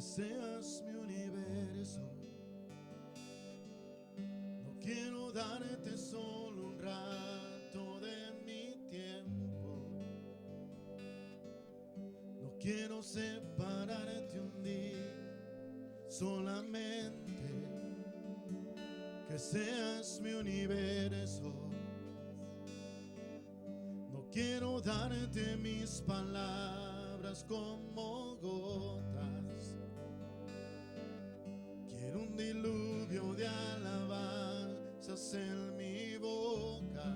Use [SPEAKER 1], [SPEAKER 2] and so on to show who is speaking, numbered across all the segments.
[SPEAKER 1] que seas mi universo. No quiero darte solo un rato de mi tiempo. No quiero separarte un día, solamente que seas mi universo. No quiero darte mis palabras como gotas. Quiero un diluvio de alabanzas en mi boca.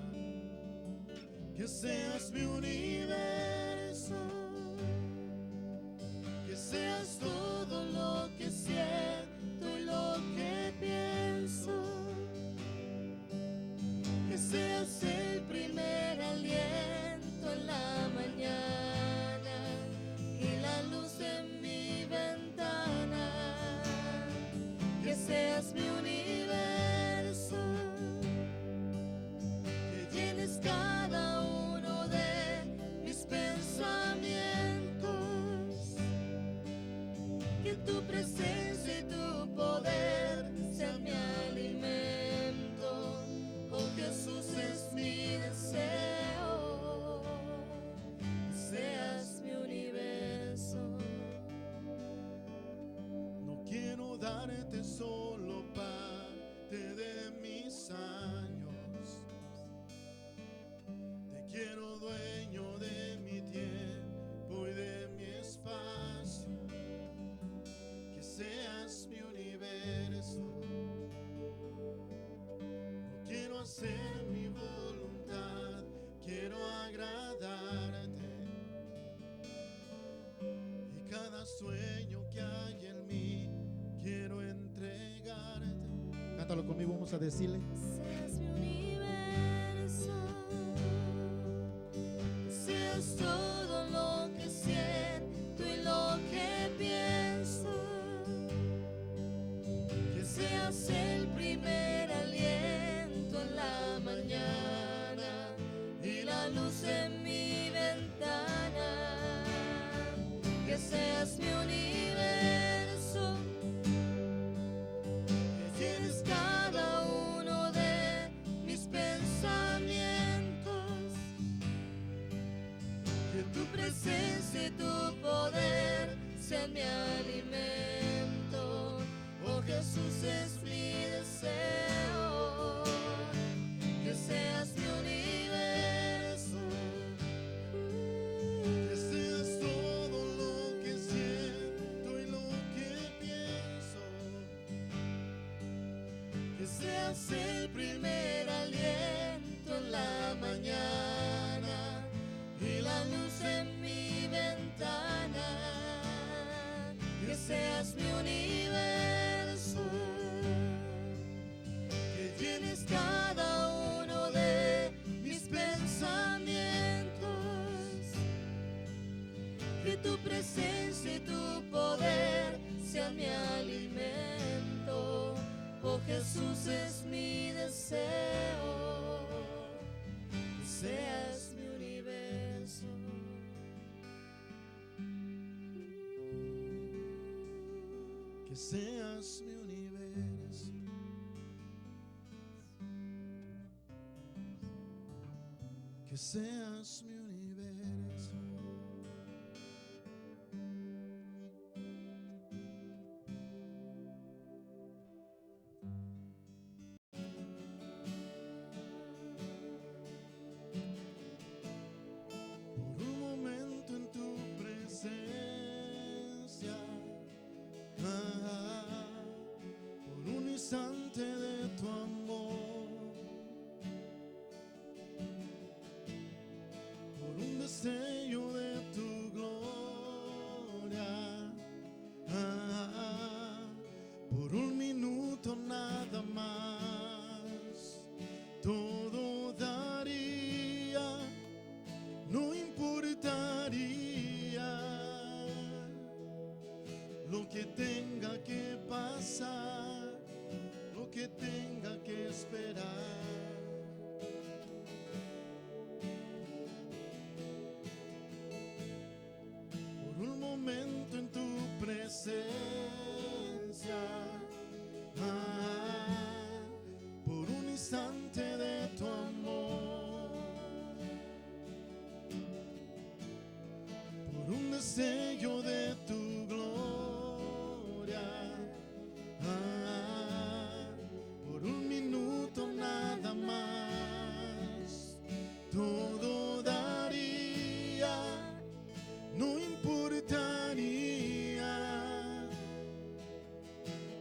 [SPEAKER 1] Que seas mi universo, que seas todo lo que siento y lo que pienso. Que seas el primer aliento en la mañana y la luz en mi ventana. Que seas mi universo, que llenes cada uno de mis pensamientos. Que tu presencia y tu poder sean mi alimento. Oh Jesús, es mi deseo, que seas mi universo. No quiero darte solo parte de mis años. Te quiero dueño de mi tiempo y de mi espacio. Que seas mi universo. No quiero hacer mi voluntad, quiero agradarte. Y cada sueño que hay en mí quiero entregarte. Cántalo conmigo, vamos a decirle.
[SPEAKER 2] Seas mi universo, que seas todo lo que siento y lo que pienso. Que seas el primer aliento en la mañana y la luz en mi ventana. Que seas mi universo, que llenes cada uno de mis pensamientos. Que tu presencia y tu poder sean mi alimento. Oh Jesús, es mi deseo, que seas mi universo.
[SPEAKER 1] Que seas todo lo que siento y lo que pienso.
[SPEAKER 2] Que seas el primer aliento en la mañana y la luz en mi ventana. Que seas mi universo, que llenes cada uno de mis pensamientos. Que tu presencia y tu poder sean mi alimento. Oh Jesús, es mi deseo, que seas mi universo.
[SPEAKER 1] Que seas mi universo. Que seas mi universo. Por un momento en tu presencia, por un instante de tu amor, por un destello de tu gloria, por un minuto nada más, todo daría, no importaría lo que tenga que pasar, lo que tenga que esperar. Por un momento en tu presencia, destello de tu gloria. Por un minuto nada más, todo daría, no importaría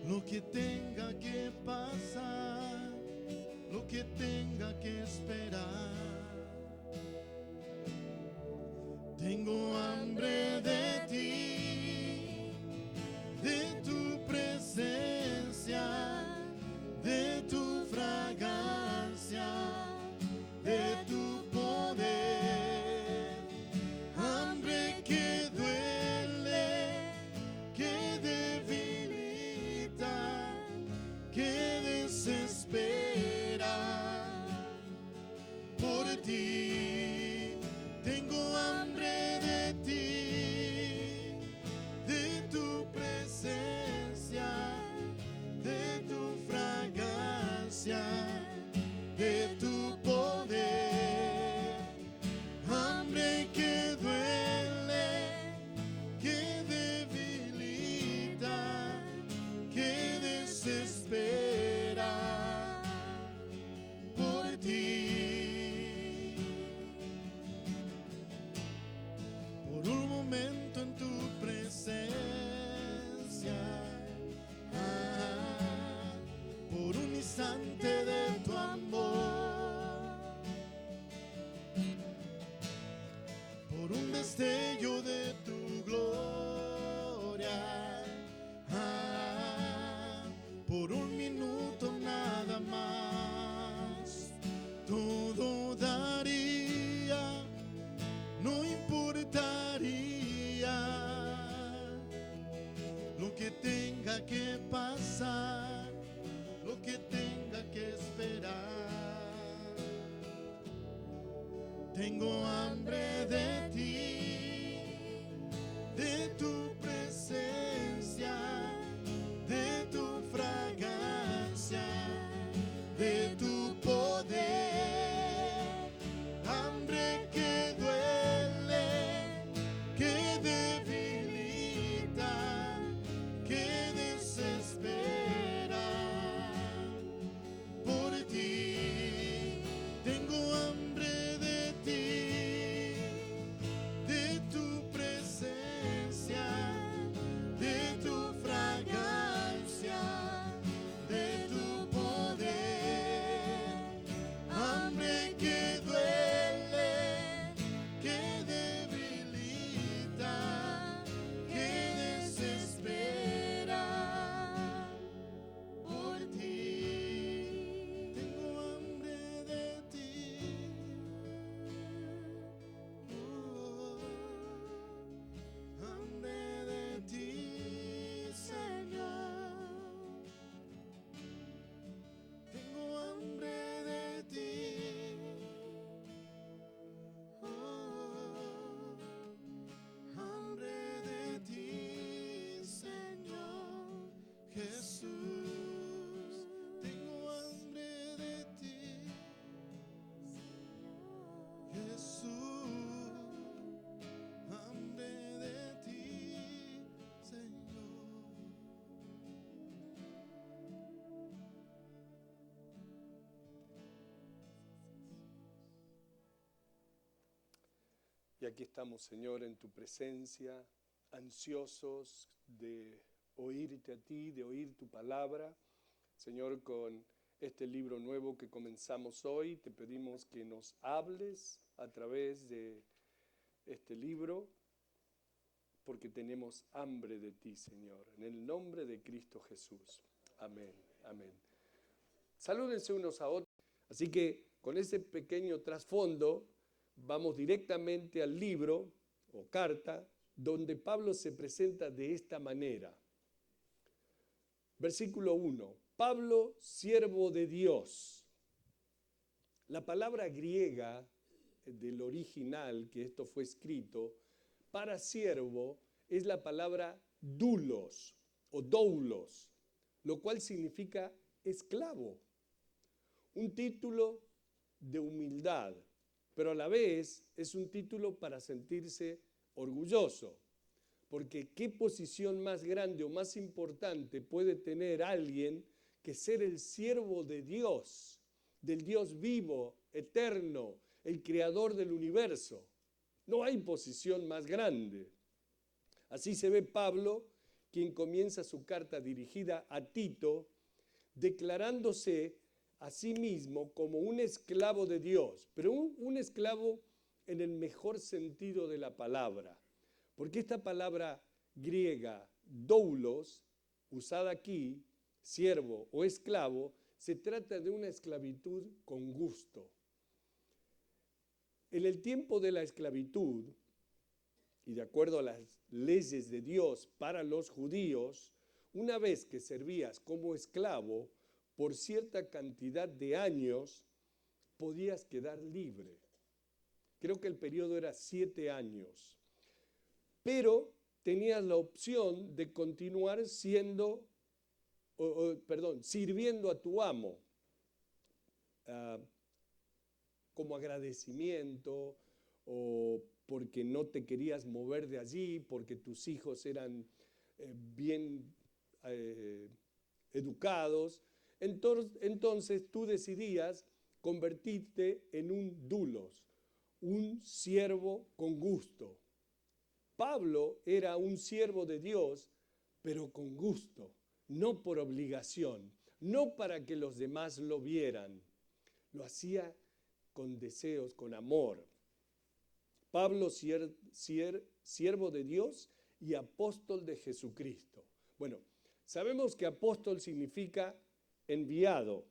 [SPEAKER 1] lo que tenga que pasar, lo que tenga que esperar. Tengo hambre de ti, de tu presencia, de tu fragancia, de tu poder. Hambre que duele, que debilita, que desespera por ti. Tengo hambre de ti, de tu presencia, de tu fragancia, de tu poder. Hambre que duele, que debilita, que desespera por ti. Por un momento en tu presencia, por un instante de tu amor, por un destello de tu gloria, por un minuto nada más, todo daría, no importaría lo que tenga que pasar, lo que tenga que esperar. Tengo hambre de ti, de tu presencia, de tu fragancia, de tu poder. Hambre que duele, que debilita, que desespera por ti. Tengo hambre de ti, de tu presencia, de tu fragancia, de tu poder. Hambre que duele, que debilita, que desespera por ti. Tengo hambre de ti, hambre de ti, Señor. Tengo hambre de ti, hambre de ti, Señor Jesús. Tengo hambre de ti, Jesús. Hambre de ti, Señor.
[SPEAKER 3] Y aquí estamos, Señor, en tu presencia, ansiosos de oírte a ti, de oír tu palabra. Señor, con este libro nuevo que comenzamos hoy, te pedimos que nos hables a través de este libro, porque tenemos hambre de ti, Señor. En el nombre de Cristo Jesús. Amén, amén. Salúdense unos a otros. Así que con ese pequeño trasfondo, vamos directamente al libro o carta donde Pablo se presenta de esta manera. Versículo 1. Pablo, siervo de Dios. La palabra griega del original que esto fue escrito para siervo es la palabra doulos o doulos, lo cual significa esclavo. Un título de humildad, pero a la vez es un título para sentirse orgulloso. Porque ¿qué posición más grande o más importante puede tener alguien que ser el siervo de Dios, del Dios vivo, eterno, el creador del universo? No hay posición más grande. Así se ve Pablo, quien comienza su carta dirigida a Tito, declarándose a sí mismo como un esclavo de Dios, pero un esclavo en el mejor sentido de la palabra. Porque esta palabra griega, doulos, usada aquí, siervo o esclavo, se trata de una esclavitud con gusto. En el tiempo de la esclavitud, y de acuerdo a las leyes de Dios para los judíos, una vez que servías como esclavo, por cierta cantidad de años, podías quedar libre. Creo que el periodo era 7 años. Pero tenías la opción de continuar sirviendo a tu amo como agradecimiento o porque no te querías mover de allí, porque tus hijos eran bien educados. Entonces tú decidías convertirte en un doulos, un siervo con gusto. Pablo era un siervo de Dios, pero con gusto, no por obligación, no para que los demás lo vieran. Lo hacía con deseos, con amor. Pablo, siervo de Dios y apóstol de Jesucristo. Bueno, sabemos que apóstol significa enviado.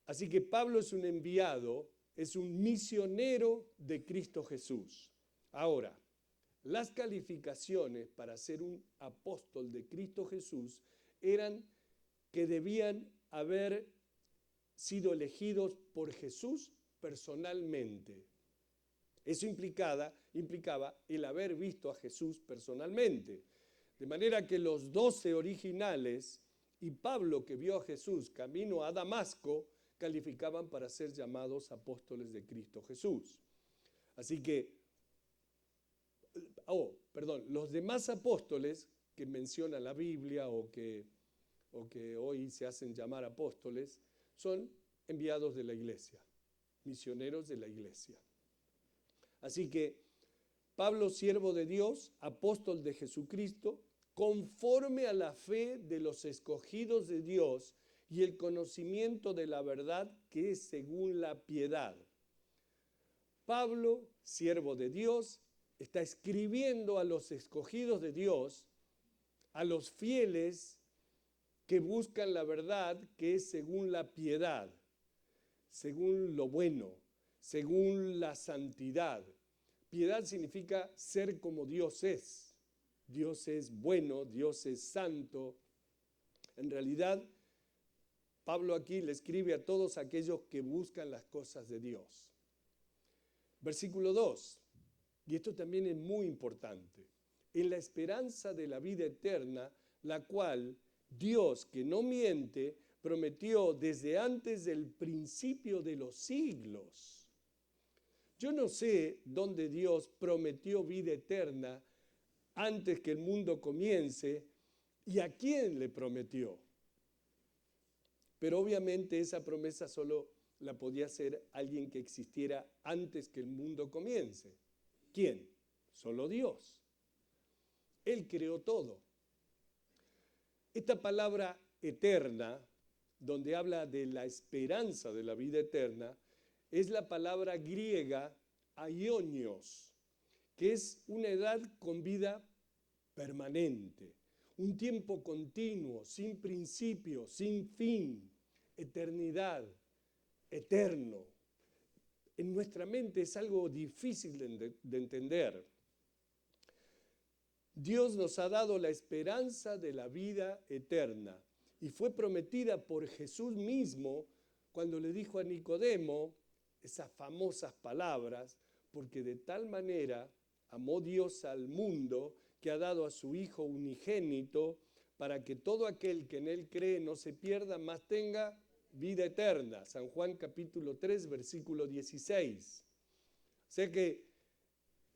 [SPEAKER 3] Así que Pablo es un enviado, es un misionero de Cristo Jesús. Ahora, las calificaciones para ser un apóstol de Cristo Jesús eran que debían haber sido elegidos por Jesús personalmente. Eso implicaba el haber visto a Jesús personalmente. De manera que los 12 originales y Pablo, que vio a Jesús camino a Damasco, calificaban para ser llamados apóstoles de Cristo Jesús. Así que los demás apóstoles que menciona la Biblia o que hoy se hacen llamar apóstoles, son enviados de la iglesia, misioneros de la iglesia. Así que Pablo, siervo de Dios, apóstol de Jesucristo, conforme a la fe de los escogidos de Dios y el conocimiento de la verdad que es según la piedad. Pablo, siervo de Dios, está escribiendo a los escogidos de Dios, a los fieles que buscan la verdad que es según la piedad, según lo bueno, según la santidad. Piedad significa ser como Dios es. Dios es bueno, Dios es santo. En realidad, Pablo aquí le escribe a todos aquellos que buscan las cosas de Dios. Versículo 2. Y esto también es muy importante. En la esperanza de la vida eterna, la cual Dios, que no miente, prometió desde antes del principio de los siglos. Yo no sé dónde Dios prometió vida eterna antes que el mundo comience y a quién le prometió. Pero obviamente esa promesa solo la podía hacer alguien que existiera antes que el mundo comience. ¿Quién? Solo Dios. Él creó todo. Esta palabra eterna, donde habla de la esperanza de la vida eterna, es la palabra griega aionios, que es una edad con vida permanente, un tiempo continuo, sin principio, sin fin, eternidad, eterno. En nuestra mente es algo difícil de entender. Dios nos ha dado la esperanza de la vida eterna y fue prometida por Jesús mismo cuando le dijo a Nicodemo esas famosas palabras, porque de tal manera amó Dios al mundo que ha dado a su Hijo unigénito para que todo aquel que en Él cree no se pierda, mas tenga vida eterna. San Juan capítulo 3, versículo 16. O sea que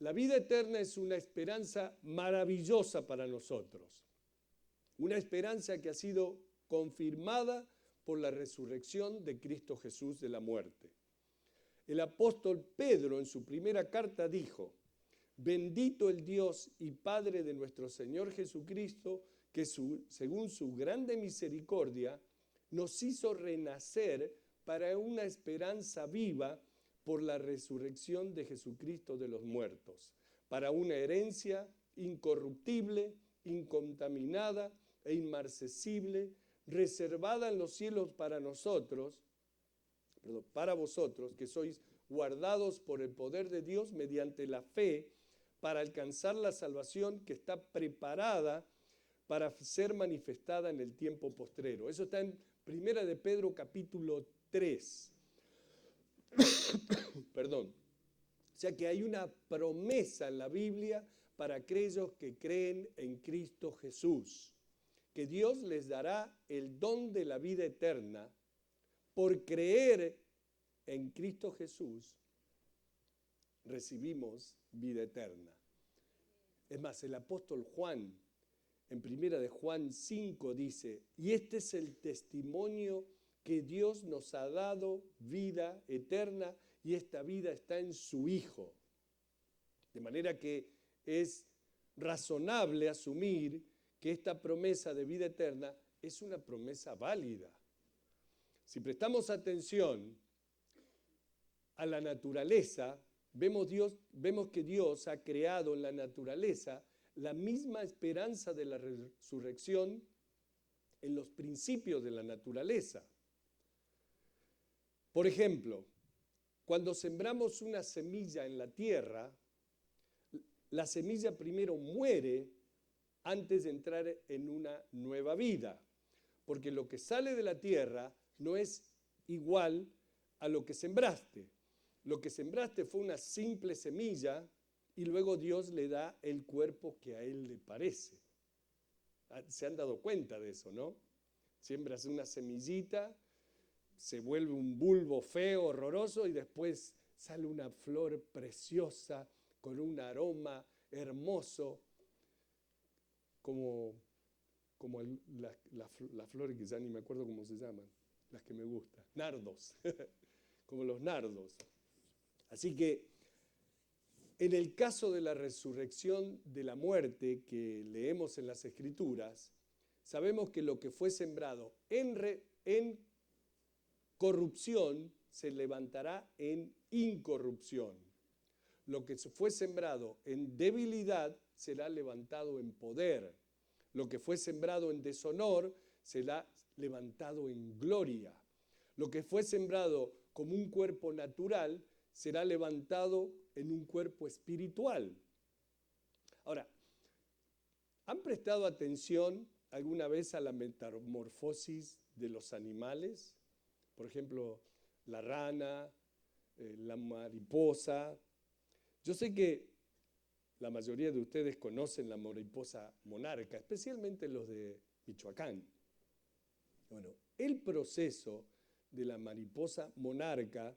[SPEAKER 3] La vida eterna es una esperanza maravillosa para nosotros. Una esperanza que ha sido confirmada por la resurrección de Cristo Jesús de la muerte. El apóstol Pedro en su primera carta dijo: bendito el Dios y Padre de nuestro Señor Jesucristo, que según su grande misericordia nos hizo renacer para una esperanza viva por la resurrección de Jesucristo de los muertos, para una herencia incorruptible, incontaminada e inmarcesible, reservada en los cielos para vosotros, que sois guardados por el poder de Dios mediante la fe, para alcanzar la salvación que está preparada para ser manifestada en el tiempo postrero. Eso está en 1 de Pedro capítulo 3. Perdón. O sea que hay una promesa en la Biblia para aquellos que creen en Cristo Jesús, que Dios les dará el don de la vida eterna por creer en Cristo Jesús. Recibimos vida eterna. Es más, el apóstol Juan, en 1 de Juan 5, dice: y este es el testimonio que Dios nos ha dado, vida eterna, y esta vida está en su Hijo. De manera que es razonable asumir que esta promesa de vida eterna es una promesa válida. Si prestamos atención a la naturaleza, vemos que Dios ha creado en la naturaleza la misma esperanza de la resurrección en los principios de la naturaleza. Por ejemplo, cuando sembramos una semilla en la tierra, la semilla primero muere antes de entrar en una nueva vida, porque lo que sale de la tierra no es igual a lo que sembraste. Lo que sembraste fue una simple semilla y luego Dios le da el cuerpo que a Él le parece. ¿Se han dado cuenta de eso, no? Siembras una semillita, se vuelve un bulbo feo, horroroso, y después sale una flor preciosa con un aroma hermoso, como las flores que ya ni me acuerdo cómo se llaman, las que me gustan, nardos, como los nardos. Así que en el caso de la resurrección de la muerte que leemos en las Escrituras, sabemos que lo que fue sembrado en corrupción se levantará en incorrupción. Lo que fue sembrado en debilidad será levantado en poder. Lo que fue sembrado en deshonor será levantado en gloria. Lo que fue sembrado como un cuerpo natural será levantado en un cuerpo espiritual. Ahora, ¿han prestado atención alguna vez a la metamorfosis de los animales? Por ejemplo, la rana, la mariposa. Yo sé que la mayoría de ustedes conocen la mariposa monarca, especialmente los de Michoacán. Bueno, el proceso de la mariposa monarca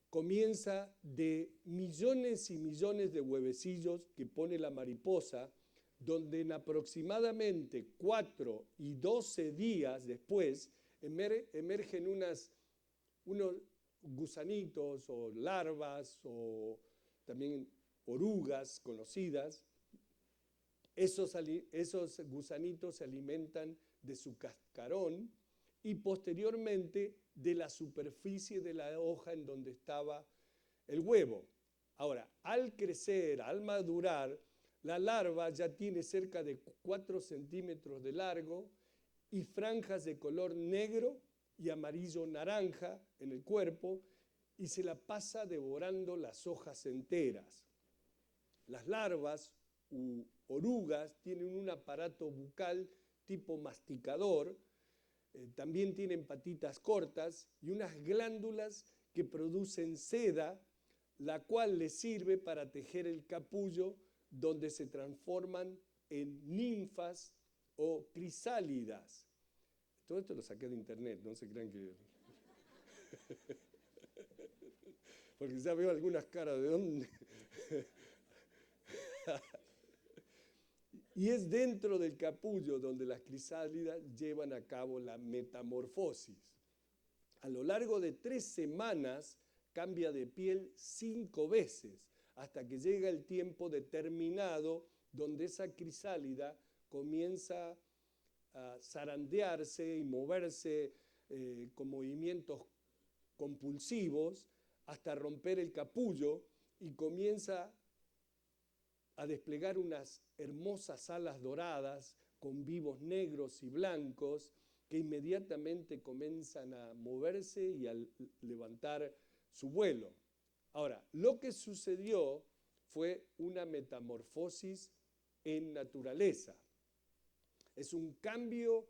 [SPEAKER 3] comienza de millones y millones de huevecillos que pone la mariposa, donde en aproximadamente 4 y 12 días después emergen unos gusanitos o larvas o también orugas conocidas. Esos gusanitos se alimentan de su cascarón y posteriormente de la superficie de la hoja en donde estaba el huevo. Ahora, al crecer, al madurar, la larva ya tiene cerca de 4 centímetros de largo y franjas de color negro y amarillo naranja en el cuerpo, y se la pasa devorando las hojas enteras. Las larvas u orugas tienen un aparato bucal tipo masticador, también tienen patitas cortas y unas glándulas que producen seda, la cual les sirve para tejer el capullo, donde se transforman en ninfas o crisálidas. Todo esto lo saqué de internet, no se crean que... Porque ya veo algunas caras de dónde... Y es dentro del capullo donde las crisálidas llevan a cabo la metamorfosis. A lo largo de 3 semanas cambia de piel 5 veces, hasta que llega el tiempo determinado donde esa crisálida comienza a zarandearse y moverse con movimientos compulsivos hasta romper el capullo y comienza a desplegar unas hermosas alas doradas con vivos negros y blancos que inmediatamente comienzan a moverse y a levantar su vuelo. Ahora, lo que sucedió fue una metamorfosis en naturaleza. Es un cambio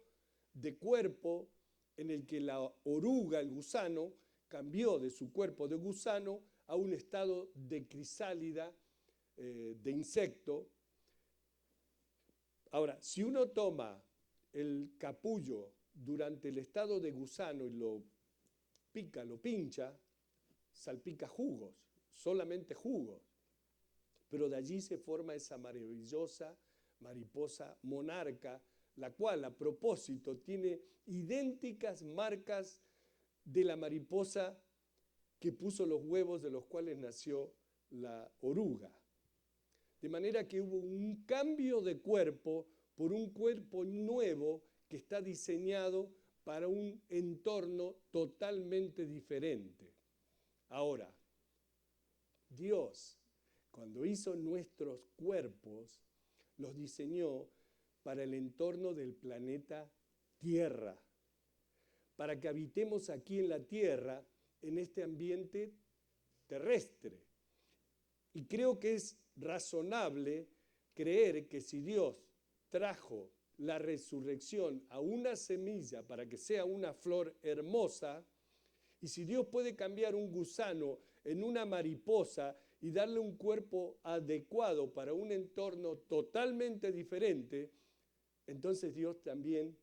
[SPEAKER 3] de cuerpo en el que la oruga, el gusano, cambió de su cuerpo de gusano a un estado de crisálida, de insecto. Ahora, si uno toma el capullo durante el estado de gusano y lo pica, lo pincha, salpica jugos, solamente jugos. Pero de allí se forma esa maravillosa mariposa monarca, la cual a propósito tiene idénticas marcas de la mariposa que puso los huevos de los cuales nació la oruga. De manera que hubo un cambio de cuerpo por un cuerpo nuevo que está diseñado para un entorno totalmente diferente. Ahora, Dios, cuando hizo nuestros cuerpos, los diseñó para el entorno del planeta Tierra, para que habitemos aquí en la Tierra, en este ambiente terrestre. Y creo que es razonable creer que si Dios trajo la resurrección a una semilla para que sea una flor hermosa, y si Dios puede cambiar un gusano en una mariposa y darle un cuerpo adecuado para un entorno totalmente diferente, entonces Dios también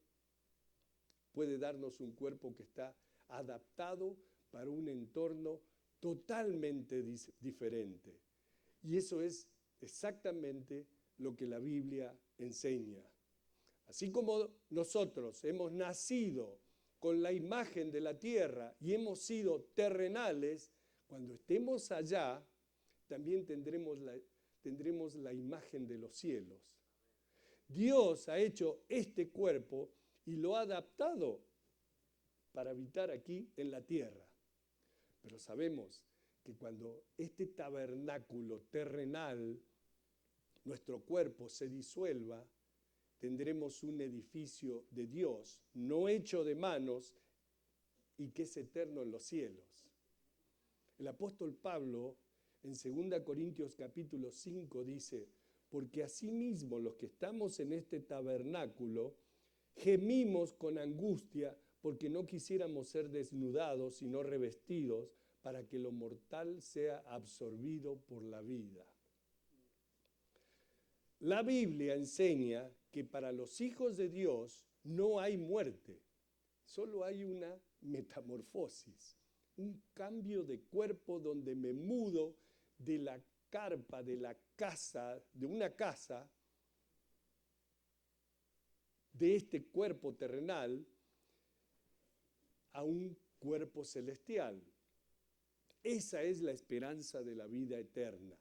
[SPEAKER 3] puede darnos un cuerpo que está adaptado para un entorno totalmente diferente. Y eso es exactamente lo que la Biblia enseña. Así como nosotros hemos nacido con la imagen de la tierra y hemos sido terrenales, cuando estemos allá también tendremos la imagen de los cielos. Dios ha hecho este cuerpo y lo ha adaptado para habitar aquí en la tierra. Pero sabemos que cuando este tabernáculo terrenal, nuestro cuerpo se disuelva, tendremos un edificio de Dios, no hecho de manos y que es eterno en los cielos. El apóstol Pablo en 2 Corintios capítulo 5 dice: porque asimismo los que estamos en este tabernáculo gemimos con angustia porque no quisiéramos ser desnudados sino revestidos para que lo mortal sea absorbido por la vida. La Biblia enseña que para los hijos de Dios no hay muerte, solo hay una metamorfosis, un cambio de cuerpo donde me mudo de la carpa, de la casa, de una casa, de este cuerpo terrenal, a un cuerpo celestial. Esa es la esperanza de la vida eterna.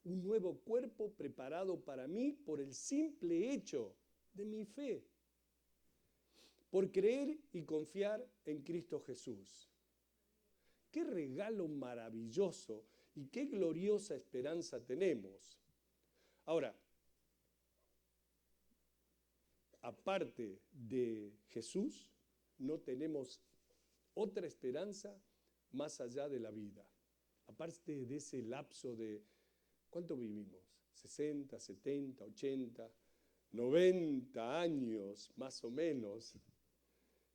[SPEAKER 3] Un nuevo cuerpo preparado para mí por el simple hecho de mi fe, por creer y confiar en Cristo Jesús. Qué regalo maravilloso y qué gloriosa esperanza tenemos. Ahora, aparte de Jesús, no tenemos otra esperanza más allá de la vida. Aparte de ese lapso de, ¿cuánto vivimos? 60, 70, 80, 90 años más o menos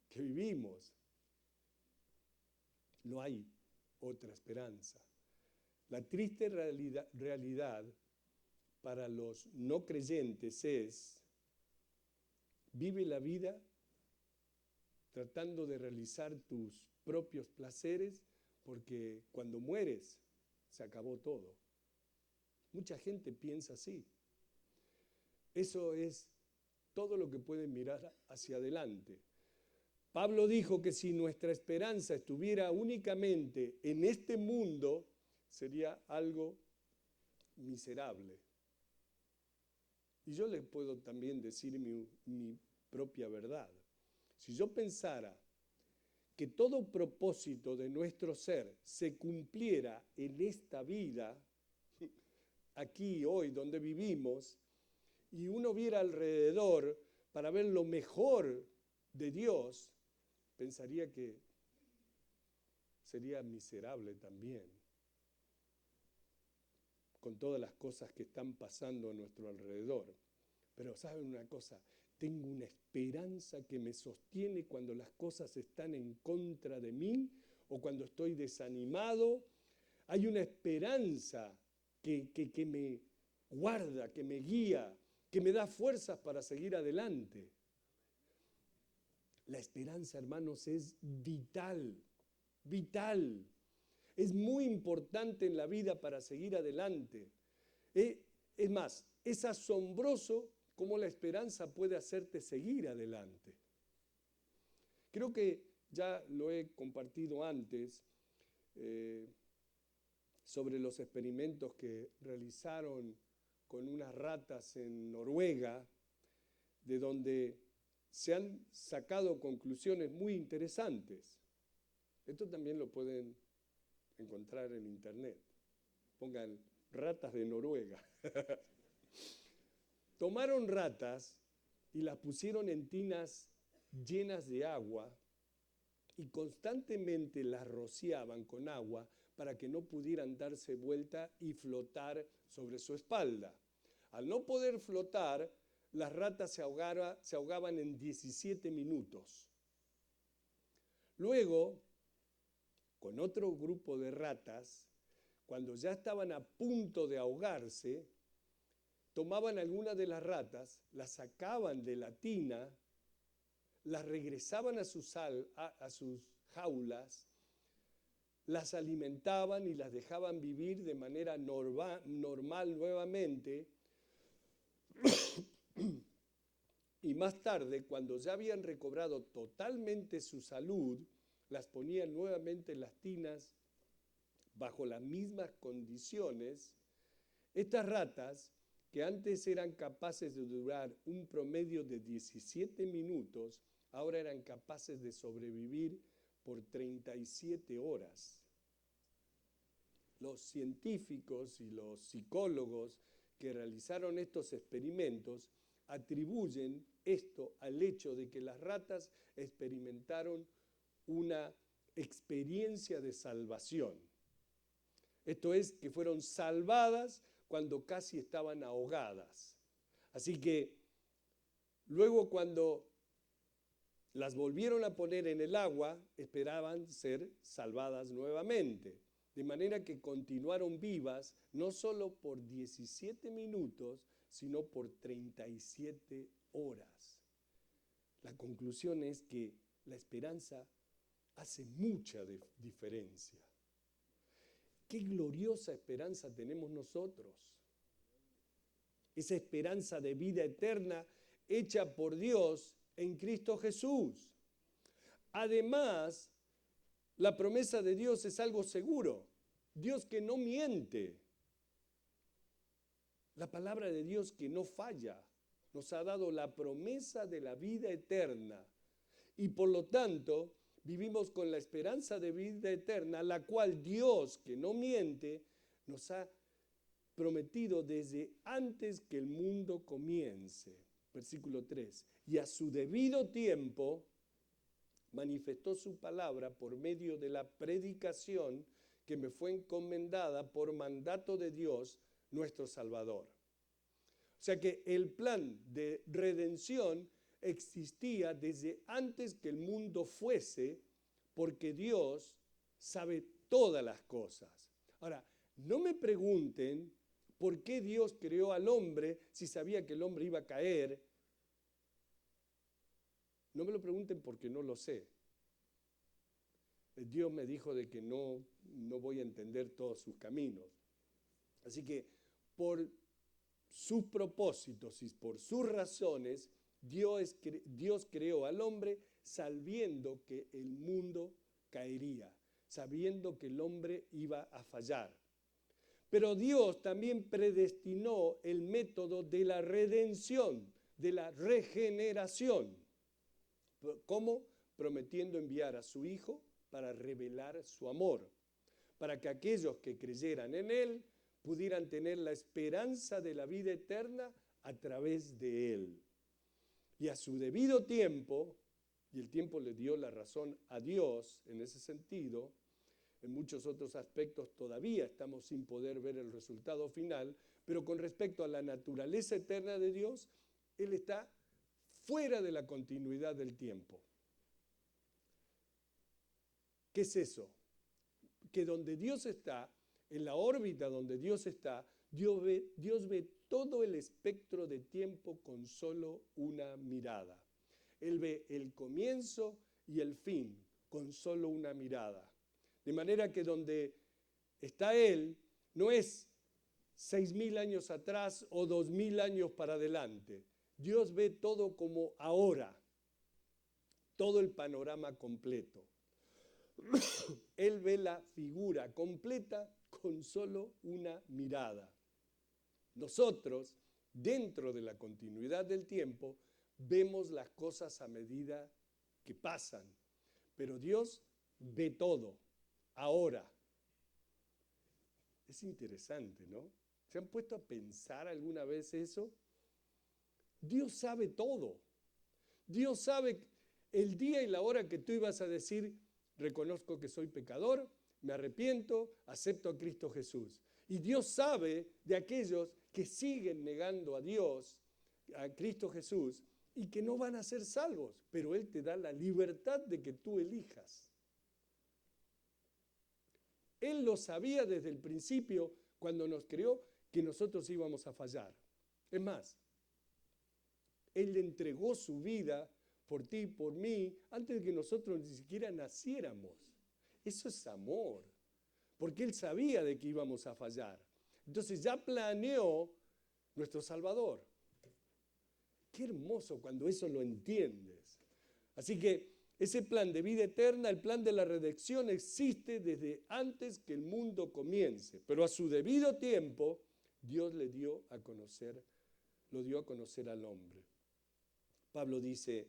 [SPEAKER 3] que vivimos. No hay otra esperanza. La triste realidad para los no creyentes es: vive la vida tratando de realizar tus propios placeres, porque cuando mueres se acabó todo. Mucha gente piensa así. Eso es todo lo que puede mirar hacia adelante. Pablo dijo que si nuestra esperanza estuviera únicamente en este mundo, sería algo miserable. Y yo le puedo también decir mi propia verdad. Si yo pensara que todo propósito de nuestro ser se cumpliera en esta vida, aquí, hoy, donde vivimos, y uno viera alrededor para ver lo mejor de Dios, pensaría que sería miserable también, con todas las cosas que están pasando a nuestro alrededor. Pero ¿saben una cosa? Tengo una esperanza que me sostiene cuando las cosas están en contra de mí o cuando estoy desanimado. Hay una esperanza que me guarda, que me guía, que me da fuerzas para seguir adelante. La esperanza, hermanos, es vital, vital. Es muy importante en la vida para seguir adelante. Es más, es asombroso cómo la esperanza puede hacerte seguir adelante. Creo que ya lo he compartido antes sobre los experimentos que realizaron con unas ratas en Noruega, de donde se han sacado conclusiones muy interesantes. Esto también lo pueden encontrar en internet. Pongan ratas de Noruega. Tomaron ratas y las pusieron en tinas llenas de agua y constantemente las rociaban con agua para que no pudieran darse vuelta y flotar sobre su espalda. Al no poder flotar, las ratas se ahogaban en 17 minutos. Luego, con otro grupo de ratas, cuando ya estaban a punto de ahogarse, tomaban algunas de las ratas, las sacaban de la tina, las regresaban a sus jaulas, las alimentaban y las dejaban vivir de manera normal nuevamente. Y más tarde, cuando ya habían recobrado totalmente su salud, las ponían nuevamente en las tinas bajo las mismas condiciones. Estas ratas, que antes eran capaces de durar un promedio de 17 minutos, ahora eran capaces de sobrevivir por 37 horas. Los científicos y los psicólogos que realizaron estos experimentos atribuyen esto al hecho de que las ratas experimentaron una experiencia de salvación. Esto es, que fueron salvadas cuando casi estaban ahogadas. Así que luego, cuando las volvieron a poner en el agua, esperaban ser salvadas nuevamente. De manera que continuaron vivas no solo por 17 minutos, sino por 37 horas. La conclusión es que la esperanza hace mucha diferencia. Qué gloriosa esperanza tenemos nosotros. Esa esperanza de vida eterna hecha por Dios en Cristo Jesús. Además, la promesa de Dios es algo seguro. Dios que no miente. La palabra de Dios que no falla. Nos ha dado la promesa de la vida eterna. Y por lo tanto, vivimos con la esperanza de vida eterna, la cual Dios, que no miente, nos ha prometido desde antes que el mundo comience. Versículo 3. Y a su debido tiempo manifestó su palabra por medio de la predicación que me fue encomendada por mandato de Dios, nuestro Salvador. O sea que el plan de redención existía desde antes que el mundo fuese, porque Dios sabe todas las cosas. Ahora, no me pregunten por qué Dios creó al hombre si sabía que el hombre iba a caer. No me lo pregunten porque no lo sé. Dios me dijo de que no voy a entender todos sus caminos. Así que por sus propósitos y por sus razones, Dios creó al hombre sabiendo que el mundo caería, sabiendo que el hombre iba a fallar. Pero Dios también predestinó el método de la redención, de la regeneración. ¿Cómo? Prometiendo enviar a su Hijo para revelar su amor, para que aquellos que creyeran en Él pudieran tener la esperanza de la vida eterna a través de Él. Y a su debido tiempo, y el tiempo le dio la razón a Dios en ese sentido, en muchos otros aspectos todavía estamos sin poder ver el resultado final, pero con respecto a la naturaleza eterna de Dios, Él está fuera de la continuidad del tiempo. ¿Qué es eso? Que donde Dios está, en la órbita donde Dios está, Dios ve todo el espectro de tiempo con solo una mirada. Él ve el comienzo y el fin con solo una mirada. De manera que donde está Él no es 6.000 años atrás o 2.000 años para adelante. Dios ve todo como ahora, todo el panorama completo. Él ve la figura completa con solo una mirada. Nosotros, dentro de la continuidad del tiempo, vemos las cosas a medida que pasan, pero Dios ve todo, ahora. Es interesante, ¿no? ¿Se han puesto a pensar alguna vez eso? Dios sabe todo. Dios sabe el día y la hora que tú ibas a decir, reconozco que soy pecador, me arrepiento, acepto a Cristo Jesús. Y Dios sabe de aquellos que siguen negando a Dios, a Cristo Jesús, y que no van a ser salvos, pero Él te da la libertad de que tú elijas. Él lo sabía desde el principio, cuando nos creó, que nosotros íbamos a fallar. Es más, Él le entregó su vida por ti y por mí antes de que nosotros ni siquiera naciéramos. Eso es amor, porque Él sabía de que íbamos a fallar. Entonces ya planeó nuestro Salvador. Qué hermoso cuando eso lo entiendes. Así que ese plan de vida eterna, el plan de la redención, existe desde antes que el mundo comience. Pero a su debido tiempo, Dios lo dio a conocer al hombre. Pablo dice,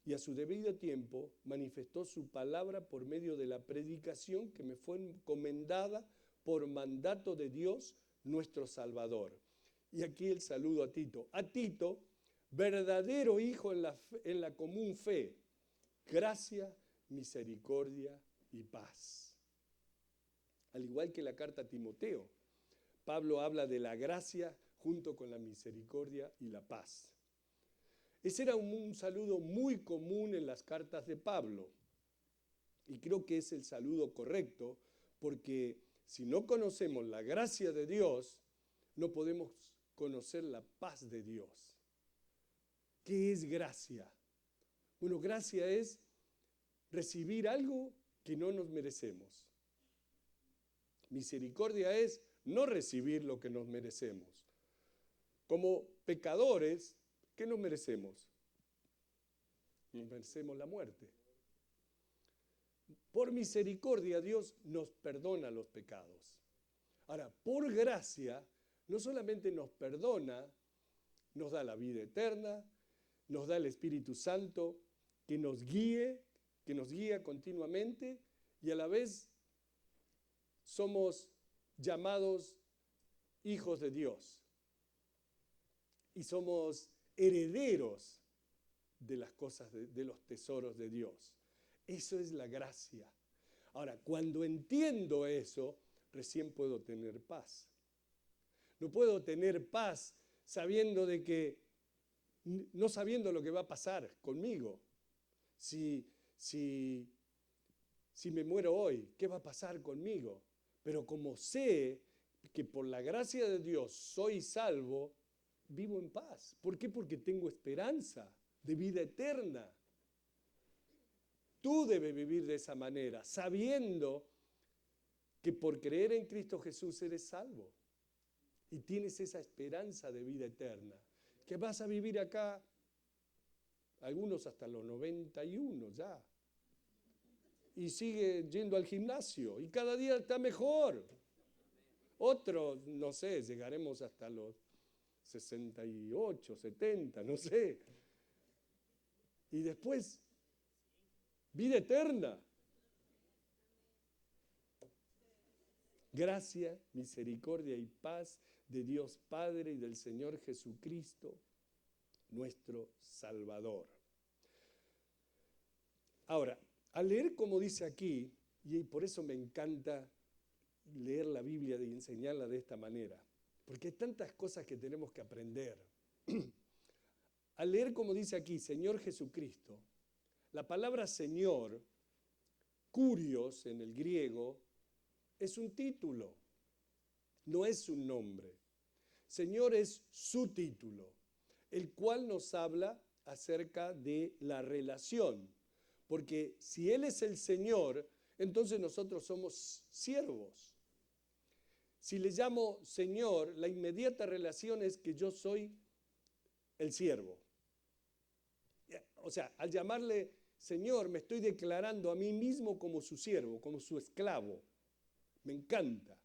[SPEAKER 3] y a su debido tiempo manifestó su palabra por medio de la predicación que me fue encomendada por mandato de Dios, nuestro Salvador. Y aquí el saludo a Tito. A Tito, verdadero hijo en la común fe, gracia, misericordia y paz. Al igual que la carta a Timoteo, Pablo habla de la gracia junto con la misericordia y la paz. Ese era un saludo muy común en las cartas de Pablo. Y creo que es el saludo correcto, porque si no conocemos la gracia de Dios, no podemos conocer la paz de Dios. ¿Qué es gracia? Bueno, gracia es recibir algo que no nos merecemos. Misericordia es no recibir lo que nos merecemos. Como pecadores, ¿qué nos merecemos? Nos merecemos la muerte. Por misericordia, Dios nos perdona los pecados. Ahora, por gracia, no solamente nos perdona, nos da la vida eterna, nos da el Espíritu Santo que nos guía continuamente, y a la vez somos llamados hijos de Dios. Y somos herederos de las cosas, de los tesoros de Dios. Eso es la gracia. Ahora, cuando entiendo eso, recién puedo tener paz. No puedo tener paz no sabiendo lo que va a pasar conmigo. Si me muero hoy, ¿qué va a pasar conmigo? Pero como sé que por la gracia de Dios soy salvo, vivo en paz. ¿Por qué? Porque tengo esperanza de vida eterna. Tú debes vivir de esa manera, sabiendo que por creer en Cristo Jesús eres salvo. y tienes esa esperanza de vida eterna, que vas a vivir acá, algunos hasta los 91 ya, y sigue yendo al gimnasio, y cada día está mejor. Otros, no sé, llegaremos hasta los 68, 70, no sé. Y después, vida eterna. Gracia, misericordia y paz de Dios Padre y del Señor Jesucristo, nuestro Salvador. Ahora, al leer como dice aquí, y por eso me encanta leer la Biblia y enseñarla de esta manera, porque hay tantas cosas que tenemos que aprender. Al leer como dice aquí, Señor Jesucristo, la palabra Señor, Kurios en el griego, es un título, no es un nombre. Señor es su título, el cual nos habla acerca de la relación. Porque si Él es el Señor, entonces nosotros somos siervos. Si le llamo Señor, la inmediata relación es que yo soy el siervo. O sea, al llamarle Señor, me estoy declarando a mí mismo como su siervo, como su esclavo. Me encanta.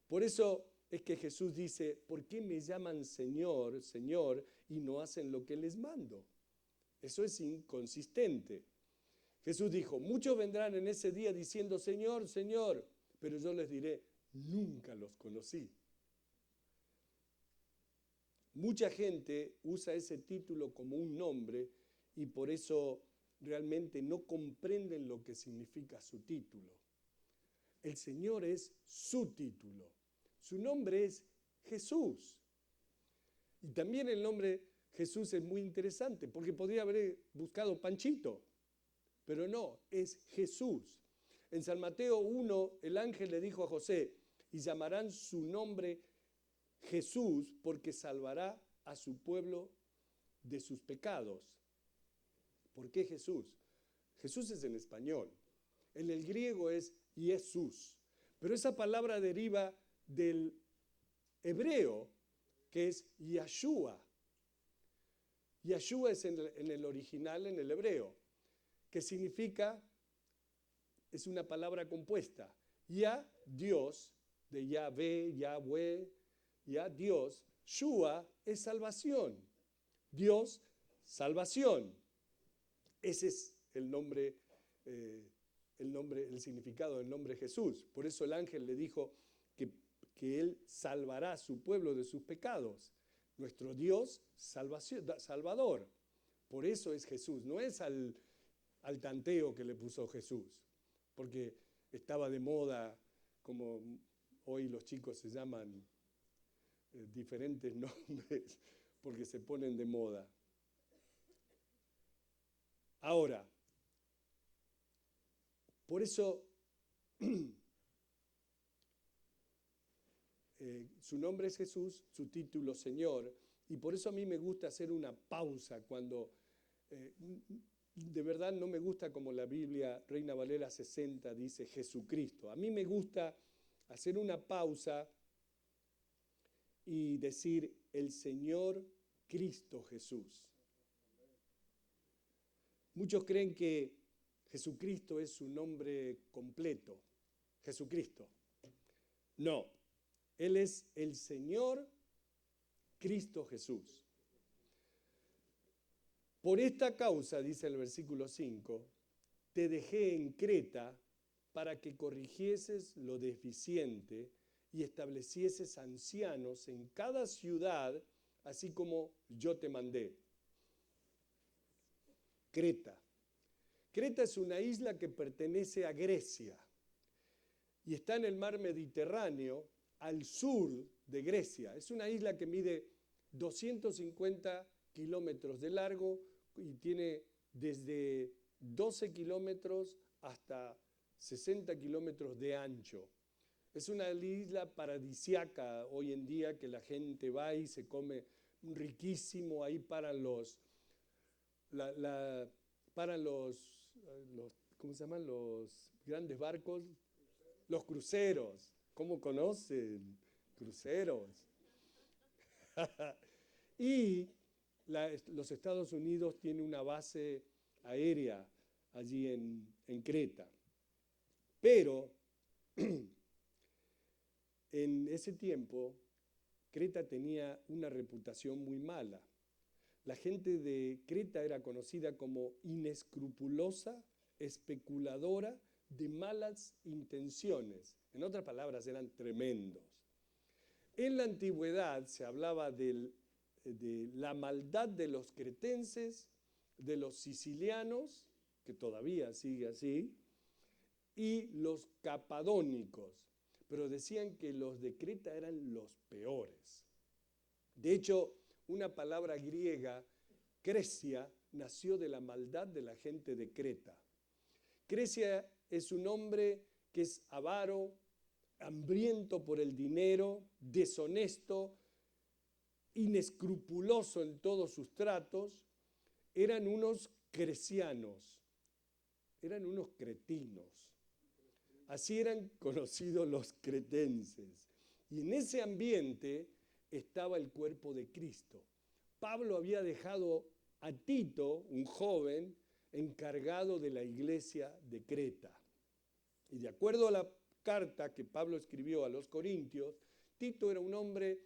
[SPEAKER 3] Por eso es que Jesús dice, ¿por qué me llaman Señor, Señor, y no hacen lo que les mando? Eso es inconsistente. Jesús dijo, muchos vendrán en ese día diciendo, Señor, Señor, pero yo les diré, nunca los conocí. Mucha gente usa ese título como un nombre y por eso realmente no comprenden lo que significa su título. El Señor es su título. Su nombre es Jesús. Y también el nombre Jesús es muy interesante porque podría haber buscado Panchito, pero no, es Jesús. En San Mateo 1, el ángel le dijo a José, y llamarán su nombre Jesús porque salvará a su pueblo de sus pecados. ¿Por qué Jesús? Jesús es en español. En el griego es Jesús. Pero esa palabra deriva del hebreo, que es Yahshua. Yahshua es en el original, en el hebreo, que significa, es una palabra compuesta. Ya, Dios, de Yahvé, Yahweh, ya, Dios. Shua es salvación. Dios, salvación. Ese es el nombre, el significado del nombre Jesús. Por eso el ángel le dijo que Él salvará a su pueblo de sus pecados. Nuestro Dios, Salvador. Por eso es Jesús. No es al tanteo que le puso Jesús, porque estaba de moda, como hoy los chicos se llaman diferentes nombres, porque se ponen de moda. Ahora, por eso su nombre es Jesús, su título Señor, y por eso a mí me gusta hacer una pausa cuando, de verdad no me gusta como la Biblia Reina Valera 60 dice Jesucristo. A mí me gusta hacer una pausa y decir el Señor Cristo Jesús. Muchos creen que Jesucristo es su nombre completo. Jesucristo. No, Él es el Señor Cristo Jesús. Por esta causa, dice el versículo 5, te dejé en Creta para que corrigieses lo deficiente y establecieses ancianos en cada ciudad, así como yo te mandé. Creta. Creta es una isla que pertenece a Grecia y está en el mar Mediterráneo, al sur de Grecia. Es una isla que mide 250 kilómetros de largo y tiene desde 12 kilómetros hasta 60 kilómetros de ancho. Es una isla paradisiaca hoy en día que la gente va y se come riquísimo. Ahí paran los ¿cómo se llaman? Los grandes barcos, los cruceros. ¿Cómo conocen? Cruceros. Y los Estados Unidos tienen una base aérea allí en Creta. Pero en ese tiempo, Creta tenía una reputación muy mala. La gente de Creta era conocida como inescrupulosa, especuladora, de malas intenciones. En otras palabras, eran tremendos. En la antigüedad se hablaba de la maldad de los cretenses, de los sicilianos, que todavía sigue así, y los capadónicos, pero decían que los de Creta eran los peores. De hecho, una palabra griega, Cresia, nació de la maldad de la gente de Creta. Cresia es un hombre que es avaro, hambriento por el dinero, deshonesto, inescrupuloso en todos sus tratos. Eran unos cresianos, eran unos cretinos. Así eran conocidos los cretenses. Y en ese ambiente estaba el cuerpo de Cristo. Pablo había dejado a Tito, un joven, encargado de la iglesia de Creta. Y de acuerdo a la carta que Pablo escribió a los Corintios, Tito era un hombre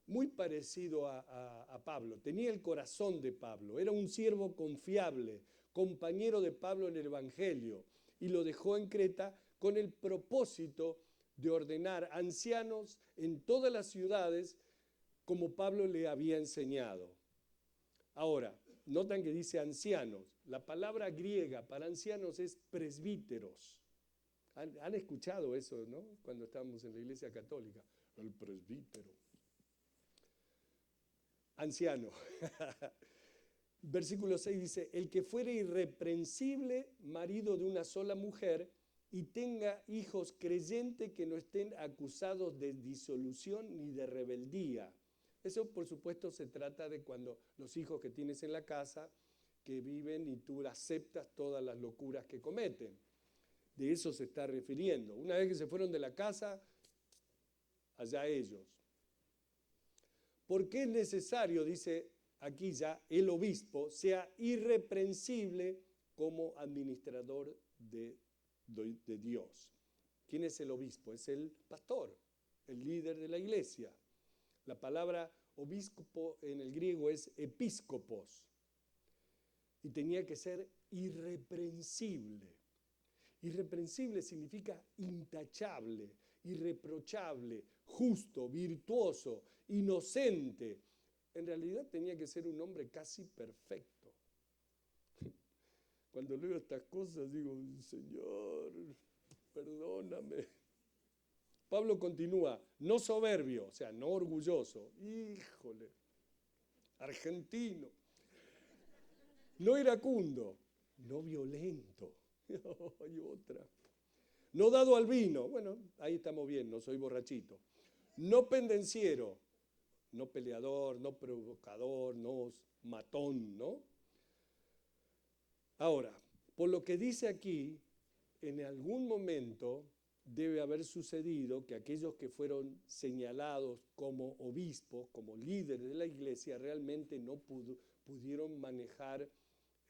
[SPEAKER 3] muy parecido a Pablo. Tenía el corazón de Pablo. Era un siervo confiable, compañero de Pablo en el Evangelio. Y lo dejó en Creta con el propósito de ordenar ancianos en todas las ciudades como Pablo le había enseñado. Ahora, notan que dice ancianos. La palabra griega para ancianos es presbíteros. ¿Han escuchado eso, no? Cuando estábamos en la iglesia católica. El presbítero. Anciano. Versículo 6 dice, el que fuere irreprensible, marido de una sola mujer, y tenga hijos creyentes que no estén acusados de disolución ni de rebeldía. Eso, por supuesto, se trata de cuando los hijos que tienes en la casa, que viven y tú aceptas todas las locuras que cometen. De eso se está refiriendo. Una vez que se fueron de la casa, allá ellos. ¿Por qué es necesario, dice aquí ya, el obispo sea irreprensible como administrador de Dios? ¿Quién es el obispo? Es el pastor, el líder de la iglesia. La palabra obispo en el griego es episcopos. Y tenía que ser irreprensible. Irreprensible significa intachable, irreprochable, justo, virtuoso, inocente. En realidad tenía que ser un hombre casi perfecto. Cuando leo estas cosas digo, Señor, perdóname. Pablo continúa, no soberbio, o sea, no orgulloso. Híjole, argentino. No iracundo, no violento. Hay otra. No dado al vino. Bueno, ahí estamos bien, no soy borrachito. No pendenciero, no peleador, no provocador, no matón, ¿no? Ahora, por lo que dice aquí, en algún momento debe haber sucedido que aquellos que fueron señalados como obispos, como líderes de la iglesia, realmente no pudieron manejar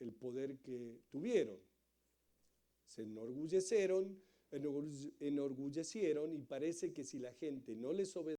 [SPEAKER 3] el poder que tuvieron. Se enorgullecieron y parece que si la gente no les obedecía,